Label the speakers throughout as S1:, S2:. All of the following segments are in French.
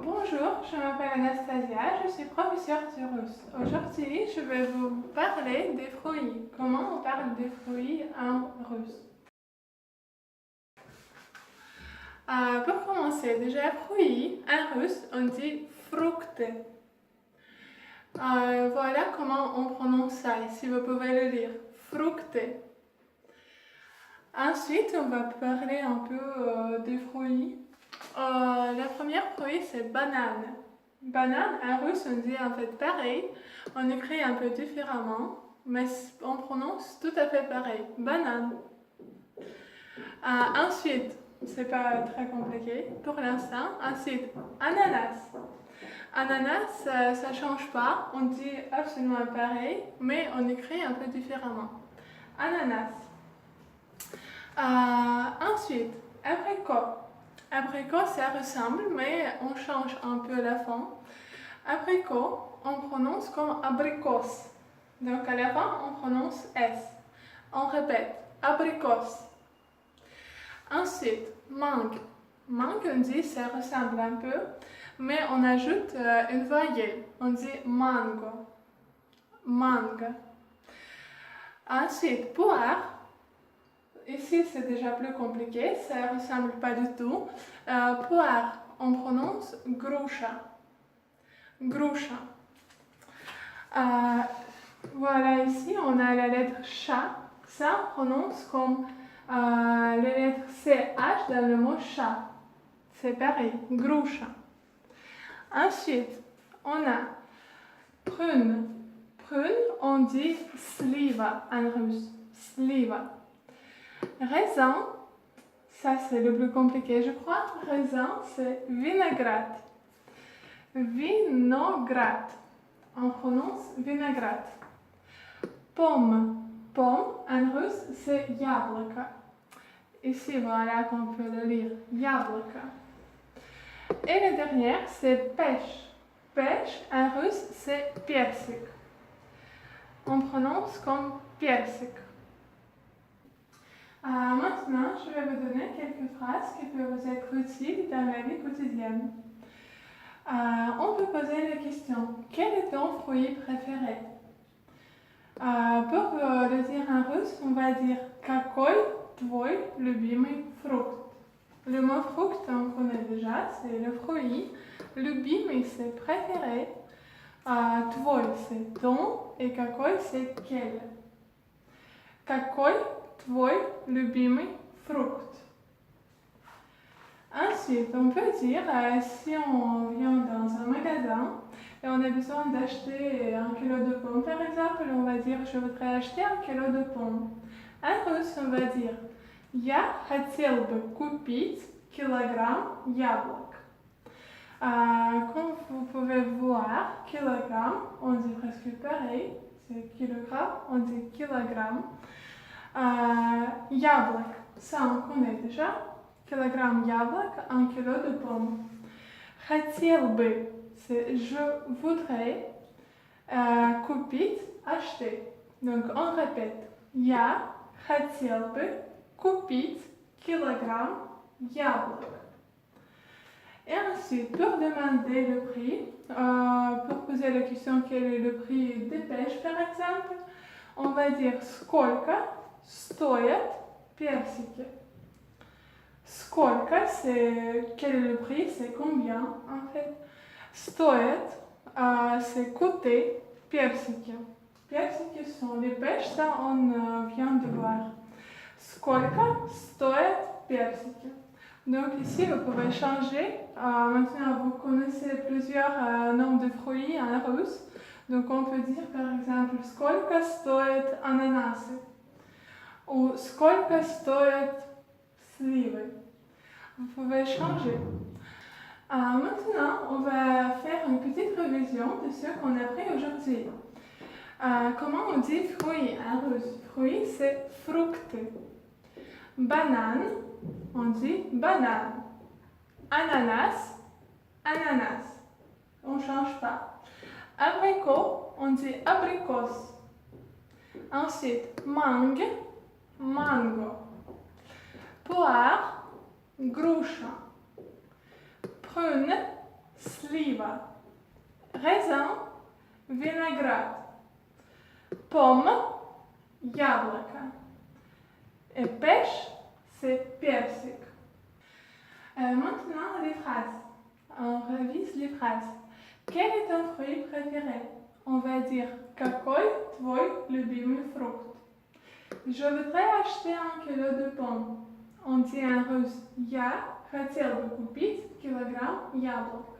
S1: Bonjour, je m'appelle Anastasia, je suis professeure de russe. Aujourd'hui, je vais vous parler des fruits. Comment on parle des fruits en russe? Pour commencer, déjà fruits, en russe, on dit fructe. Voilà comment on prononce ça, ici vous pouvez le lire, fructe. Ensuite, on va parler un peu des fruits. La première fruit, c'est banane. Banane, en russe, on dit en fait pareil. On écrit un peu différemment, mais on prononce tout à fait pareil. Banane. Ensuite, c'est pas très compliqué pour l'instant. Ensuite, ananas. Ananas, ça change pas. On dit absolument pareil, mais on écrit un peu différemment. Ananas. Ensuite, abricot. Abricot, ça ressemble, mais on change un peu la fin. Abricot, on prononce comme abricos. Donc à la fin, on prononce S. On répète, abricos. Ensuite, mangue. Mangue, on dit, ça ressemble un peu, mais on ajoute une voyelle. On dit mango. Mangue. Ensuite, poire. Ici, c'est déjà plus compliqué, ça ne ressemble pas du tout. Poire, on prononce груша. Груша. Voilà, ici, on a la lettre chat. Ça, on prononce comme la lettre CH dans le mot chat. C'est pareil, груша. Ensuite, on a prune. Prune, on dit sliva en russe. Sliva. Raisin, ça c'est le plus compliqué je crois. Raisin c'est vinaigrette. Vinograd. On prononce vinaigrette. Pomme. Pomme en russe c'est яблоко. Ici voilà qu'on peut le lire. Яблоко. Et la dernière c'est pêche. Pêche en russe c'est персик. On prononce comme персик. Maintenant, je vais vous donner quelques phrases qui peuvent vous être utiles dans la vie quotidienne. On peut poser la question, quel est ton fruit préféré? Pour le dire en russe, on va dire какой твой любимый фрукт? Le mot fruct, on connaît déjà, c'est le fruit. Любимый, c'est préféré. Твой, c'est ton. Et какой, c'est quel. Какой твой любимый фрукт? Ensuite, on peut dire, si on vient dans un magasin et on a besoin d'acheter 1 kilo de pommes, par exemple, on va dire je voudrais acheter 1 kilo de pommes. En russe, on va dire Я хотел бы купить килограмм яблок. Comme vous pouvez voir, kilogramme, on dit presque pareil, c'est kilogramme, on dit kilogramme. Яблок, ça on connaît déjà. Kilogramme яблок, 1 kilo de pommes. Хотел бы, c'est je voudrais. Купить, acheter. Donc on répète. Я хотел бы купить килограмм яблок. Et ensuite, pour demander le prix, pour poser la question quel est le prix des pêches par exemple, on va dire сколько стоят персики. Сколько, c'est quel est le prix, c'est combien en fait. Стоят, c'est coûter персики. Персики sont les pêches, ça on vient de voir. Сколько стоят персики. Donc ici vous pouvez changer. Maintenant vous connaissez plusieurs noms de fruits en russe. Donc on peut dire par exemple сколько стоят ананасы. Ou сколько стоят сливы. Vous pouvez changer. Maintenant, on va faire une petite révision de ce qu'on a appris aujourd'hui. Comment on dit fruit en russe? Fruit, c'est fructe. Banane, on dit banane. Ananas, ananas. On ne change pas. Abricot, on dit abricos. Ensuite, mangue, mango. Poire, груша. Prune, слива. Raisin, vinaigrette. Pomme, яблоко. Et pêche, c'est persique. Maintenant, les phrases. On révise les phrases. Quel est ton fruit préféré? On va dire какой твой любимый фрукт? Je voudrais acheter 1 kilo de pommes. On dit en russe я хотел бы купить килограмм яблок.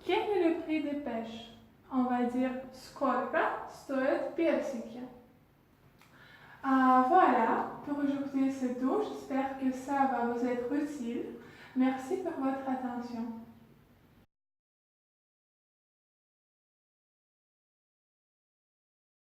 S1: Quel est le prix des pêches? On va dire сколько стоят персики. Voilà, pour aujourd'hui c'est tout. J'espère que ça va vous être utile. Merci pour votre attention.